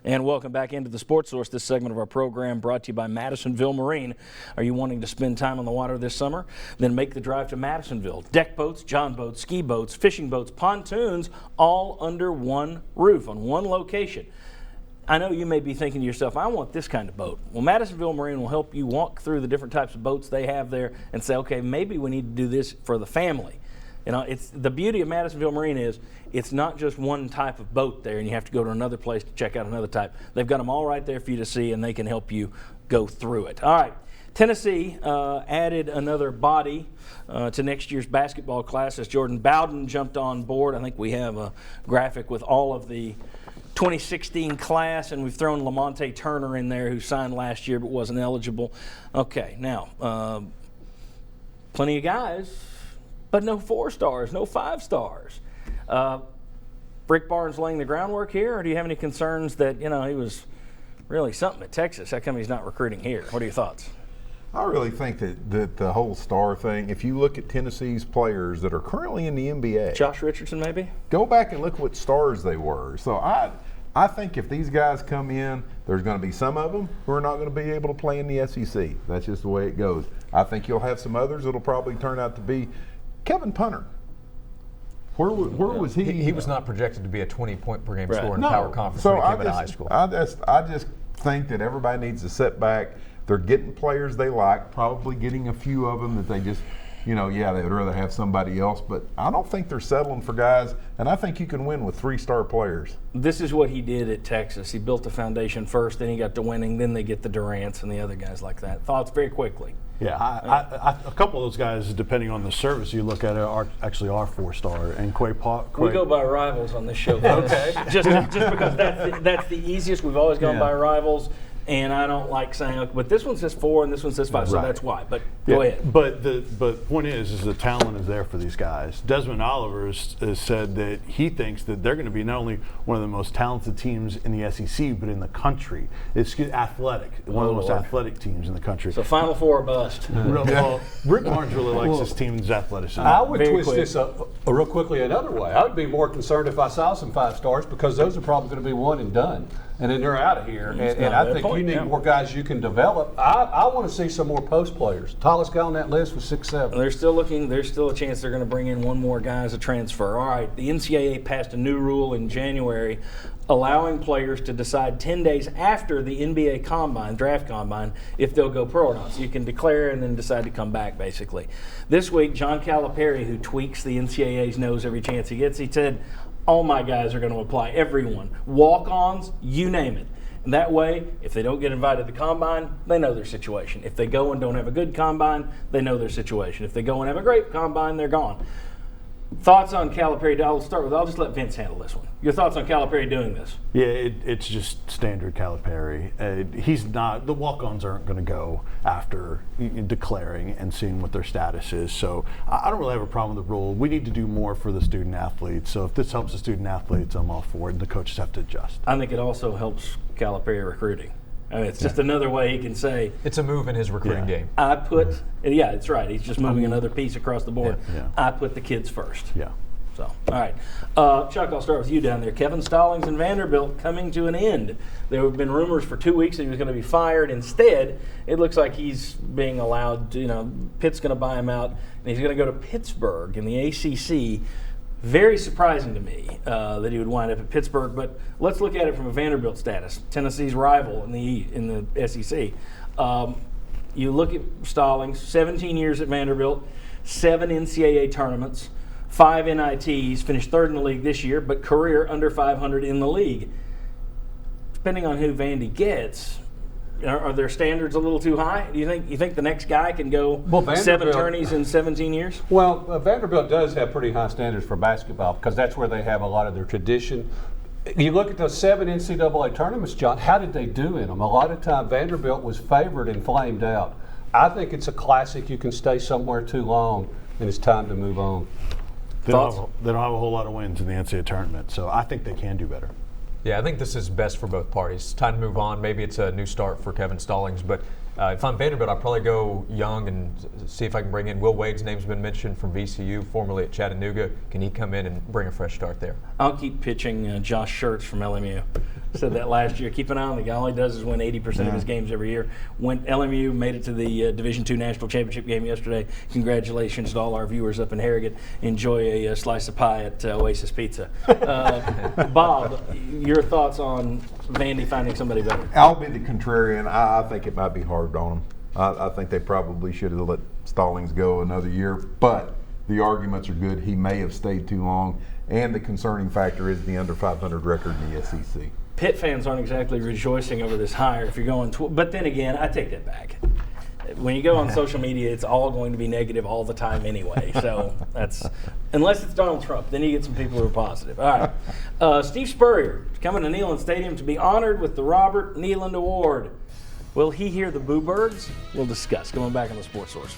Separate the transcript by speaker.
Speaker 1: And welcome back into the Sports Source. This segment of our program brought to you by Madisonville Marine. Are you wanting to spend time on the water this summer? Then make the drive to Madisonville. Deck boats, john boats, ski boats, fishing boats, pontoons, all under one roof on one location. I know you may be thinking to yourself, I want this kind of boat. Well, Madisonville Marine will help you walk through the different types of boats they have there and say, okay, maybe we need to do this for the family. You know, it's the beauty of Madisonville Marine is it's not just one type of boat there and you have to go to another place to check out another type. They've got them all right there for you to see, and they can help you go through it. All right, Tennessee added another body to next year's basketball class as Jordan Bowden jumped on board. I think we have a graphic with all of the 2016 class, and we've thrown Lamonte Turner in there, who signed last year but wasn't eligible. Okay, now, plenty of guys, but no 4 stars, no 5 stars. Rick Barnes laying the groundwork here, or do you have any concerns that, you know, he was really something at Texas? How come he's not recruiting here? What are your thoughts?
Speaker 2: I really think that the whole star thing, if you look at Tennessee's players that are currently in the NBA.
Speaker 1: Josh Richardson, maybe?
Speaker 2: Go back and look what stars they were. So I think if these guys come in, there's going to be some of them who are not going to be able to play in the SEC. That's just the way it goes. I think you'll have some others that'll probably turn out to be Kevin Punter. Where was he?
Speaker 3: He was not projected to be a 20-point per game
Speaker 1: Right.
Speaker 3: scorer in
Speaker 2: No.
Speaker 3: power conference
Speaker 2: So
Speaker 3: when he came out of high school.
Speaker 2: I just think that everybody needs to sit back. They're getting players they like, probably getting a few of them that they just, you know, yeah, they would rather have somebody else. But I don't think they're settling for guys, and I think you can win with 3-star players.
Speaker 1: This is what he did at Texas. He built the foundation first, then he got to winning, then they get the Durants and the other guys like that. Thoughts very quickly.
Speaker 4: Yeah, a couple of those guys, depending on the service you look at, are 4-star. And
Speaker 1: We go by rivals on this show. Okay. just because that's the easiest. We've always gone by rivals, and I don't like saying, but this one says 4 and this one says 5, so that's why. But go ahead.
Speaker 4: But the point is the talent is there for these guys. Desmond Oliver has said that he thinks that they're going to be not only one of the most talented teams in the SEC, but in the country. It's athletic, one of the most athletic teams in the country.
Speaker 1: So Final Four bust.
Speaker 4: Well, Rick Barnes really likes his team's athleticism.
Speaker 5: I would
Speaker 1: Very
Speaker 5: twist
Speaker 1: quick.
Speaker 5: this real quickly another way. I would be more concerned if I saw some 5 stars, because those are probably going to be one and done, and then they're out of here. And I think you need more guys you can develop. I want to see some more post players. Tallest guy on that list was 6'7".
Speaker 1: They're still looking. There's still a chance they're going to bring in one more guy as a transfer. All right, the NCAA passed a new rule in January allowing players to decide 10 days after the NBA combine, draft combine, if they'll go pro or not. So you can declare and then decide to come back, basically. This week, John Calipari, who tweaks the NCAA's nose every chance he gets, he said, all my guys are going to apply, everyone. Walk-ons, you name it. And that way, if they don't get invited to the combine, they know their situation. If they go and don't have a good combine, they know their situation. If they go and have a great combine, they're gone. Thoughts on Calipari? I'll just let Vince handle this one. Your thoughts on Calipari doing this?
Speaker 4: Yeah, it's just standard Calipari. He's not, the walk-ons aren't going to go after declaring and seeing what their status is. So I don't really have a problem with the rule. We need to do more for the student athletes. So if this helps the student athletes, I'm all for it. And the coaches have to adjust.
Speaker 1: I think it also helps Calipari recruiting. I mean, it's just another way he can say,
Speaker 3: It's a move in his recruiting game.
Speaker 1: I put, yeah, it's right. He's just moving another piece across the board.
Speaker 4: Yeah.
Speaker 1: I put the kids first.
Speaker 4: Yeah.
Speaker 1: So, all right. Chuck, I'll start with you down there. Kevin Stallings and Vanderbilt coming to an end. There have been rumors for 2 weeks that he was going to be fired. Instead, it looks like he's being allowed to, Pitt's going to buy him out, and he's going to go to Pittsburgh in the ACC. Very surprising to me that he would wind up at Pittsburgh, but let's look at it from a Vanderbilt status, Tennessee's rival in the SEC. You look at Stallings, 17 years at Vanderbilt, 7 NCAA tournaments, 5 NITs, finished 3rd in the league this year, but career under 500 in the league. Depending on who Vandy gets, are their standards a little too high? Do you think the next guy can go 7 tourneys in 17 years?
Speaker 5: Well, Vanderbilt does have pretty high standards for basketball, because that's where they have a lot of their tradition. You look at those 7 NCAA tournaments, John, how did they do in them? A lot of time Vanderbilt was favored and flamed out. I think it's a classic. You can stay somewhere too long, and it's time to move on.
Speaker 4: They don't have a whole lot of wins in the NCAA tournament, so I think they can do better.
Speaker 3: Yeah, I think this is best for both parties. Time to move on. Maybe it's a new start for Kevin Stallings, but if I'm Vanderbilt, I'll probably go young and see if I can bring in Will Wade's name's been mentioned from VCU, formerly at Chattanooga. Can he come in and bring a fresh start there?
Speaker 1: I'll keep pitching Josh Schertz from LMU. said that last year. Keep an eye on the guy. All he does is win 80% of his games every year. LMU made it to the Division II National Championship game yesterday. Congratulations to all our viewers up in Harrogate. Enjoy a slice of pie at Oasis Pizza. Bob, your thoughts on Vandy finding somebody better?
Speaker 2: I'll be the contrarian. I think it might be hard on them. I think they probably should have let Stallings go another year, but the arguments are good. He may have stayed too long, and the concerning factor is the under 500 record in the SEC.
Speaker 1: Pitt fans aren't exactly rejoicing over this hire if you're going but then again, I take that back. When you go on social media, it's all going to be negative all the time anyway. So that's, unless it's Donald Trump, then you get some people who are positive. All right. Steve Spurrier is coming to Neyland Stadium to be honored with the Robert Neyland Award. Will he hear the boo birds? We'll discuss. Coming back on the Sports Source.